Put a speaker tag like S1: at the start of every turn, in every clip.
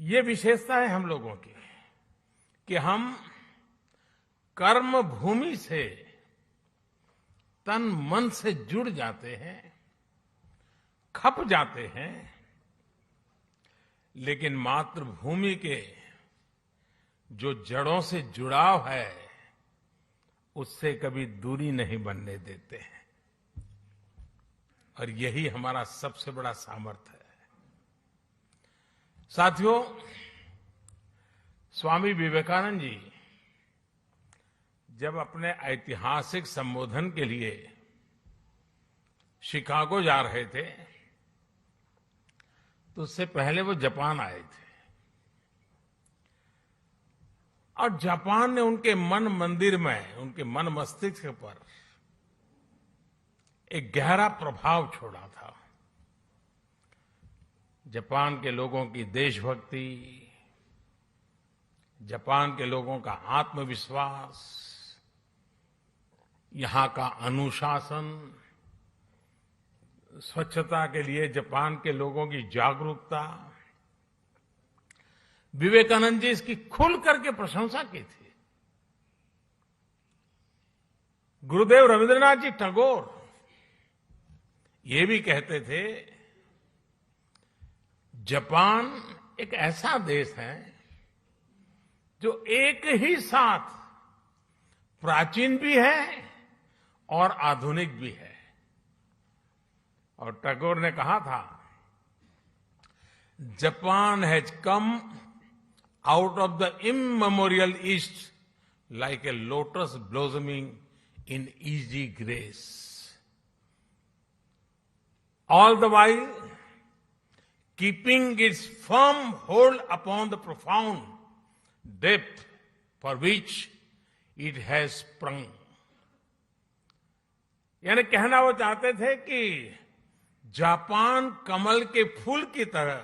S1: ये विशेषता है हम लोगों की कि हम कर्म भूमि से तन मन से जुड़ जाते हैं, खप जाते हैं, लेकिन मातृभूमि के जो जड़ों से जुड़ाव है उससे कभी दूरी नहीं बनने देते हैं। और यही हमारा सबसे बड़ा सामर्थ्य है। साथियों, स्वामी विवेकानंद जी जब अपने ऐतिहासिक संबोधन के लिए शिकागो जा रहे थे तो उससे पहले वो जापान आए थे और जापान ने उनके मन मंदिर में, उनके मन मस्तिष्क पर एक गहरा प्रभाव छोड़ा था। जापान के लोगों की देशभक्ति, जापान के लोगों का आत्मविश्वास, यहां का अनुशासन, स्वच्छता के लिए जापान के लोगों की जागरूकता, विवेकानंद जी इसकी खुल करके प्रशंसा की थी। गुरुदेव रविंद्रनाथ जी टैगोर ये भी कहते थे, जापान एक ऐसा देश है जो एक ही साथ प्राचीन भी है और आधुनिक भी है। और टैगोर ने कहा था, Japan has come out of the immemorial east like a lotus blossoming in easy grace, all the while keeping its firm hold upon the profound depth for which it has sprung। यानी कहना वो चाहते थे कि Japan कमल के फूल की तरह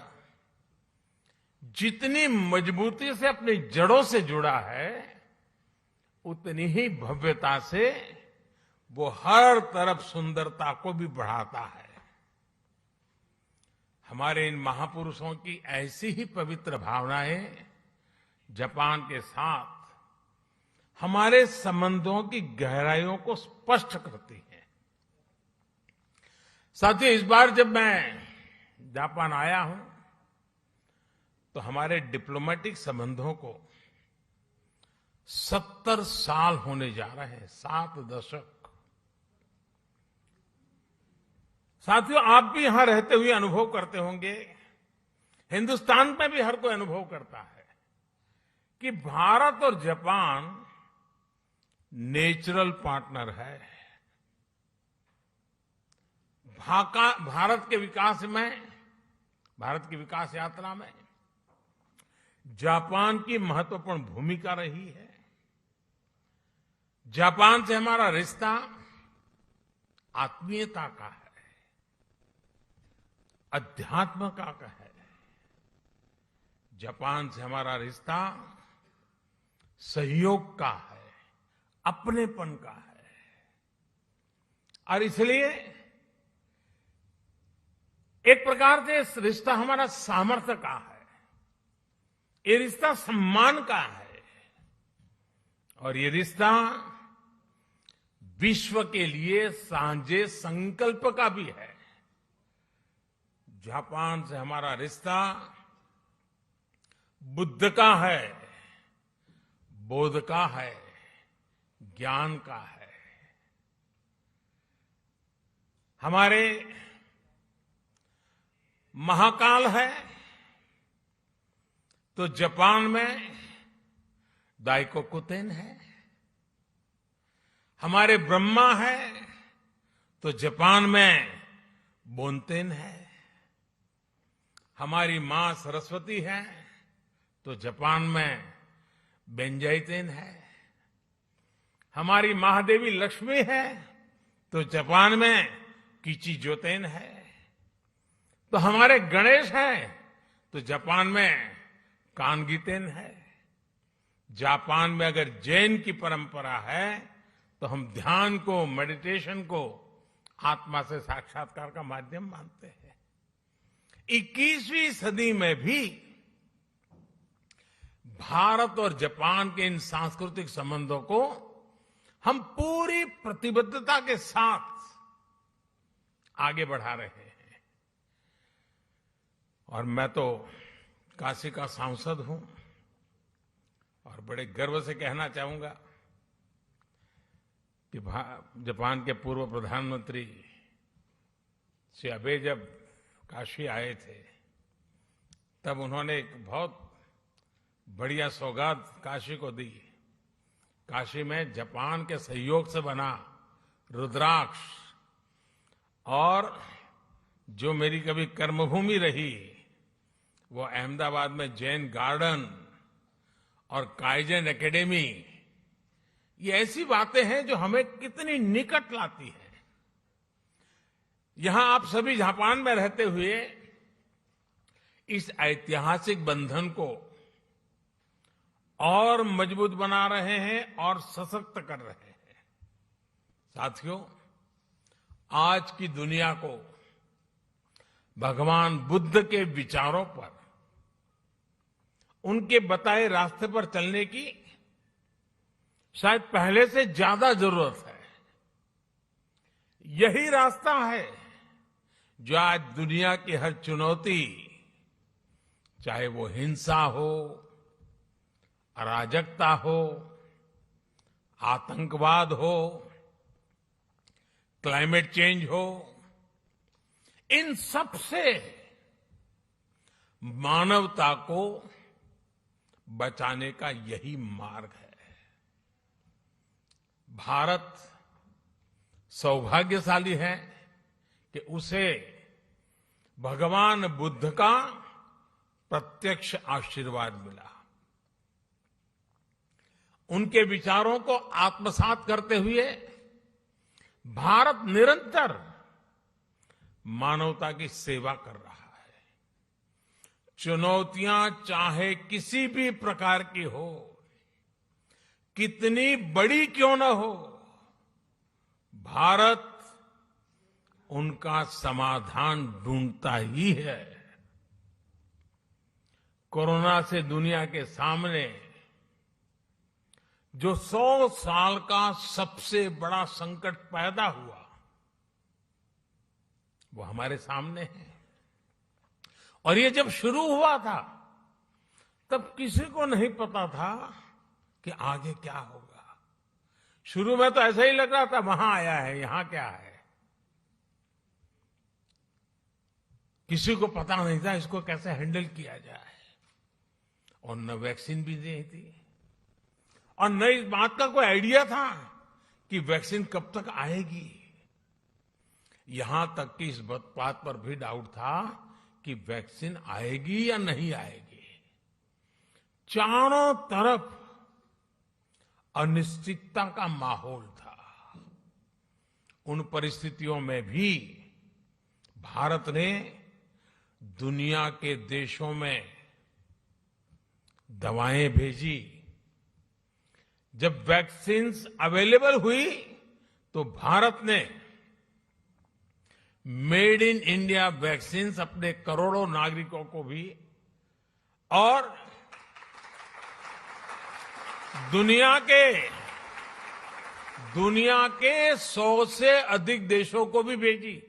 S1: जितनी मजबूती से अपनी जड़ों से जुड़ा है, उतनी ही भव्यता से वो हर तरफ सुंदरता को भी बढ़ाता है। हमारे इन महापुरुषों की ऐसी ही पवित्र भावनाएं जापान के साथ हमारे संबंधों की गहराइयों को स्पष्ट करती हैं। साथियों, इस बार जब मैं जापान आया हूं तो हमारे डिप्लोमेटिक संबंधों को 70 साल होने जा रहे हैं, 7 दशक। साथियों, आप भी यहां रहते हुए अनुभव करते होंगे, हिंदुस्तान में भी हर कोई अनुभव करता है कि भारत और जापान नेचुरल पार्टनर है। भारत के विकास में, भारत की विकास यात्रा में जापान की महत्वपूर्ण भूमिका रही है। जापान से हमारा रिश्ता आत्मीयता का है, अध्यात्म का है। जापान से हमारा रिश्ता सहयोग का है, अपनेपन का है। और इसलिए एक प्रकार से इस रिश्ता हमारा सामर्थ्य का है, ये रिश्ता सम्मान का है और ये रिश्ता विश्व के लिए साझे संकल्प का भी है। जापान से हमारा रिश्ता बुद्ध का है, बोध का है, ज्ञान का है। हमारे महाकाल है तो जापान में दाइकोकुतेन है। हमारे ब्रह्मा है तो जापान में बोनतेन है। हमारी मां सरस्वती है तो जापान में बेंजाइतेन है। हमारी महादेवी लक्ष्मी है तो जापान में किचिजोतेन है। तो हमारे गणेश हैं तो जापान में कानगीतेन है। जापान में अगर जैन की परंपरा है तो हम ध्यान को, मेडिटेशन को आत्मा से साक्षात्कार का माध्यम मानते हैं। 21वीं सदी में भी भारत और जापान के इन सांस्कृतिक संबंधों को हम पूरी प्रतिबद्धता के साथ आगे बढ़ा रहे हैं। और मैं तो काशी का सांसद हूं और बड़े गर्व से कहना चाहूंगा कि जापान के पूर्व प्रधानमंत्री श्री आबे जब काशी आए थे तब उन्होंने एक बहुत बढ़िया सौगात काशी को दी। काशी में जापान के सहयोग से बना रुद्राक्ष और जो मेरी कभी कर्मभूमि रही वो अहमदाबाद में जैन गार्डन और काइजन एकेडमी, ये ऐसी बातें हैं जो हमें कितनी निकट लाती है। यहां आप सभी जापान में रहते हुए इस ऐतिहासिक बंधन को और मजबूत बना रहे हैं और सशक्त कर रहे हैं। साथियों, आज की दुनिया को भगवान बुद्ध के विचारों पर, उनके बताए रास्ते पर चलने की शायद पहले से ज्यादा जरूरत है। यही रास्ता है जो आज दुनिया की हर चुनौती, चाहे वो हिंसा हो, अराजकता हो, आतंकवाद हो, क्लाइमेट चेंज हो, इन सब से मानवता को बचाने का यही मार्ग है। भारत सौभाग्यशाली है कि उसे भगवान बुद्ध का प्रत्यक्ष आशीर्वाद मिला। उनके विचारों को आत्मसात करते हुए भारत निरंतर मानवता की सेवा कर रहा है। चुनौतियां चाहे किसी भी प्रकार की हो, कितनी बड़ी क्यों न हो, भारत उनका समाधान ढूंढता ही है। कोरोना से दुनिया के सामने जो 100 साल का सबसे बड़ा संकट पैदा हुआ वो हमारे सामने है। और ये जब शुरू हुआ था तब किसी को नहीं पता था कि आगे क्या होगा। शुरू में तो ऐसा ही लग रहा था, वहां आया है, यहां क्या है। किसी को पता नहीं था इसको कैसे हैंडल किया जाए। और न वैक्सीन भी नहीं थी और न इस बात का कोई आइडिया था कि वैक्सीन कब तक आएगी। यहां तक कि इस बात पर भी डाउट था कि वैक्सीन आएगी या नहीं आएगी। चारों तरफ अनिश्चितता का माहौल था। उन परिस्थितियों में भी भारत ने दुनिया के देशों में दवाएं भेजी। जब वैक्सीन्स अवेलेबल हुई तो भारत ने मेड इन इंडिया वैक्सीन्स अपने करोड़ों नागरिकों को भी और दुनिया के 100 से अधिक देशों को भी भेजी।